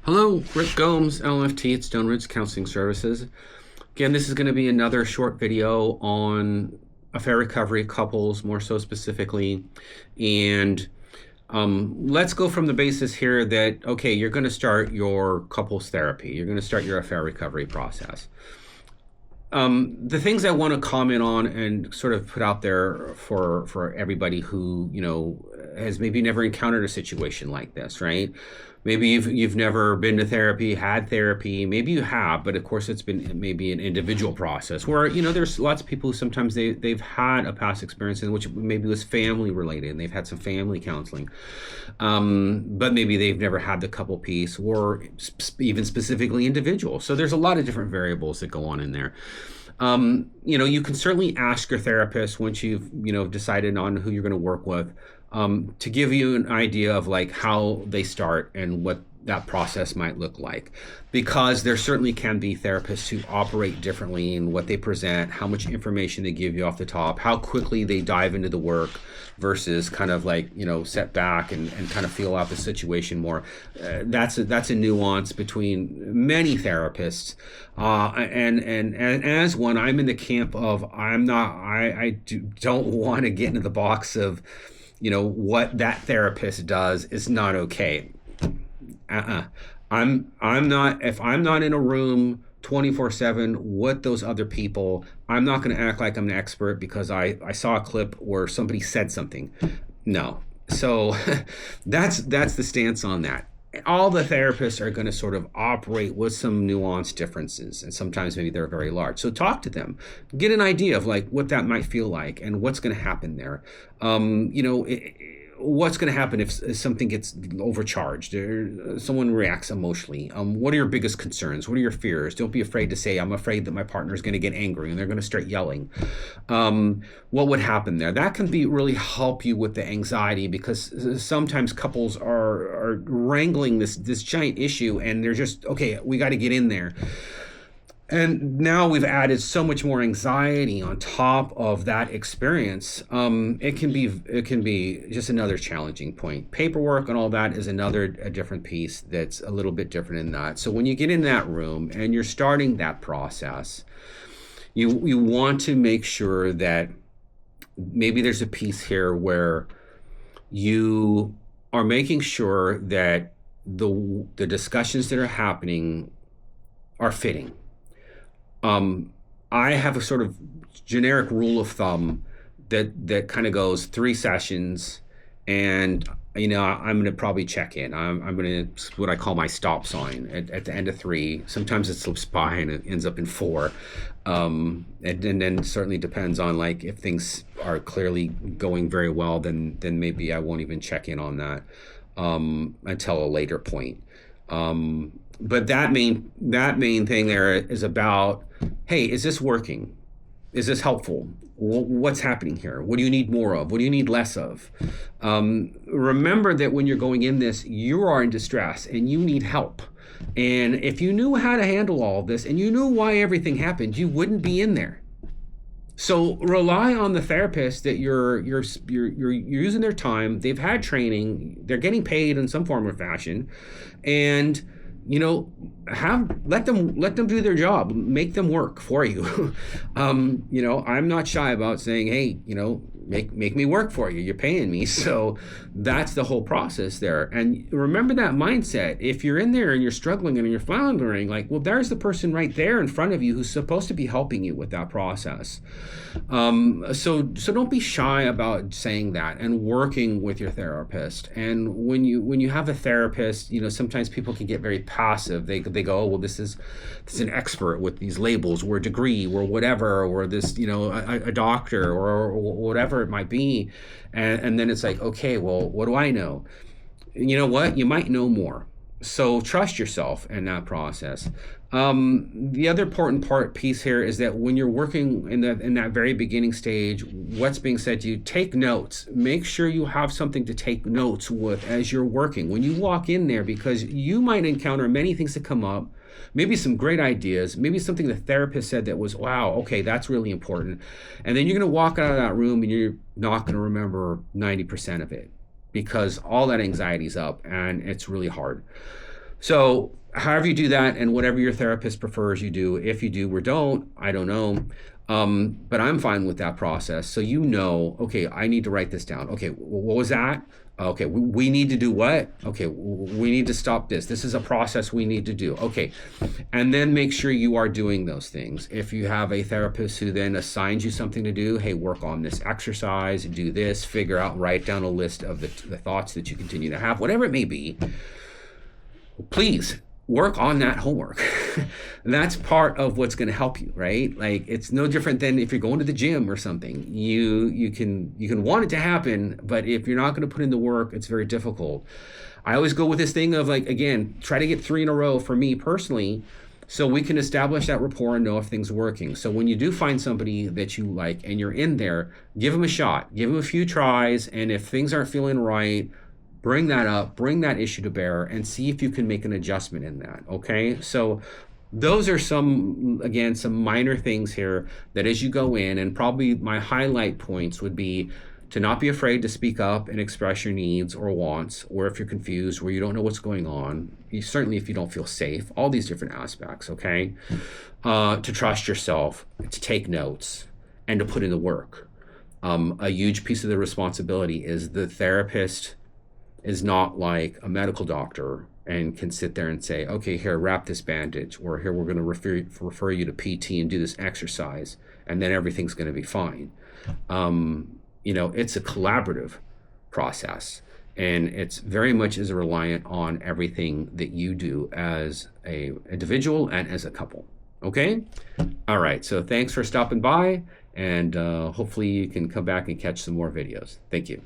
Hello, Rick Gomes, LFT at Stone Ridge Counseling Services. Again, this is going to be another short video on affair recovery couples, more so specifically. And let's go from the basis here that, okay, you're going to start your couples therapy. You're going to start your affair recovery process. The things I want to comment on and sort of put out there for everybody who, has maybe never encountered a situation like this, right? Maybe you've never been to therapy, had therapy. Maybe you have, but of course it's been maybe an individual process where, there's lots of people who sometimes they've had a past experience in which maybe was family related and they've had some family counseling. But maybe they've never had the couple piece or even specifically individual. So there's a lot of different variables that go on in there. You can certainly ask your therapist once you've, decided on who you're going to work with, to give you an idea of like how they start and what that process might look like, because there certainly can be therapists who operate differently in what they present, how much information they give you off the top, how quickly they dive into the work versus kind of like, set back and kind of feel out the situation more. That's a nuance between many therapists. And as one, I'm in the camp of I don't want to get into the box of, what that therapist does is not okay. I'm not, if I'm not in a room 24/7 with those other people, I'm not going to act like I'm an expert because I saw a clip where somebody said something. No. So that's the stance on that. All the therapists are going to sort of operate with some nuanced differences, and sometimes maybe they're very large. So talk to them, get an idea of like what that might feel like and what's going to happen there. What's going to happen if something gets overcharged or someone reacts emotionally? What are your biggest concerns? What are your fears? Don't be afraid to say, I'm afraid that my partner is going to get angry and they're going to start yelling. What would happen there? That can really help you with the anxiety, because sometimes couples are wrangling this giant issue and they're just, okay, we got to get in there. And now we've added so much more anxiety on top of that experience. It can be just another challenging point. Paperwork and all that is a different piece that's a little bit different in that. So when you get in that room and you're starting that process, you want to make sure that maybe there's a piece here where you are making sure that the discussions that are happening are fitting. I have a sort of generic rule of thumb that kind of goes 3 sessions, and I'm going to probably check in. I'm going to, what I call my stop sign at the end of 3. Sometimes it slips by and it ends up in 4. And then certainly depends on like if things are clearly going very well, then maybe I won't even check in on that until a later point. But that main thing there is about, hey, is this working? Is this helpful? What's happening here? What do you need more of? What do you need less of? Remember that when you're going in this, you are in distress and you need help. And if you knew how to handle all of this and you knew why everything happened, you wouldn't be in there. So rely on the therapist that you're using their time. They've had training. They're getting paid in some form or fashion, and let them do their job, make them work for you. I'm not shy about saying, hey, make me work for you. You're paying me. So that's the whole process there. And remember that mindset. If you're in there and you're struggling and you're floundering, like, well, there's the person right there in front of you who's supposed to be helping you with that process. So don't be shy about saying that and working with your therapist. And when you have a therapist, sometimes people can get very passive. They go, oh, well, this is an expert with these labels, or a degree, or whatever, or this, a doctor, or whatever it might be. And then it's like, okay, well, what do I know? You know what? You might know more. So trust yourself in that process. The other important piece here is that when you're working in that very beginning stage, what's being said to you, take notes. Make sure you have something to take notes with as you're working when you walk in there, because you might encounter many things that come up, maybe some great ideas, maybe something the therapist said that was, wow, okay, that's really important. And then you're going to walk out of that room and you're not going to remember 90% of it, because all that anxiety's up and it's really hard. So however you do that, and whatever your therapist prefers you do, if you do or don't, I don't know. But I'm fine with that process. So you know, okay, I need to write this down. Okay, what was that? Okay, we need to do what? Okay, we need to stop this. This is a process we need to do. Okay, and then make sure you are doing those things. If you have a therapist who then assigns you something to do, hey, work on this exercise, do this, figure out, write down a list of the thoughts that you continue to have, whatever it may be, please work on that homework. That's part of what's going to help you, right? Like, it's no different than if you're going to the gym or something. You can want it to happen, but if you're not going to put in the work, it's very difficult. I always go with this thing of, like, again, try to get 3 in a row for me personally, so we can establish that rapport and know if things are working. So when you do find somebody that you like and you're in there, give them a shot, give them a few tries, and if things aren't feeling right, bring that up, bring that issue to bear, and see if you can make an adjustment in that, okay? So those are some minor things here that as you go in, and probably my highlight points would be to not be afraid to speak up and express your needs or wants, or if you're confused, or you don't know what's going on, certainly if you don't feel safe, all these different aspects, okay? To trust yourself, to take notes, and to put in the work. A huge piece of the responsibility is the therapist is not like a medical doctor and can sit there and say, okay, here, wrap this bandage, or here, we're going to refer you to PT and do this exercise, and then everything's going to be fine. It's a collaborative process, and it's very much is reliant on everything that you do as a individual and as a couple. Okay? All right, so thanks for stopping by, and hopefully you can come back and catch some more videos. Thank you.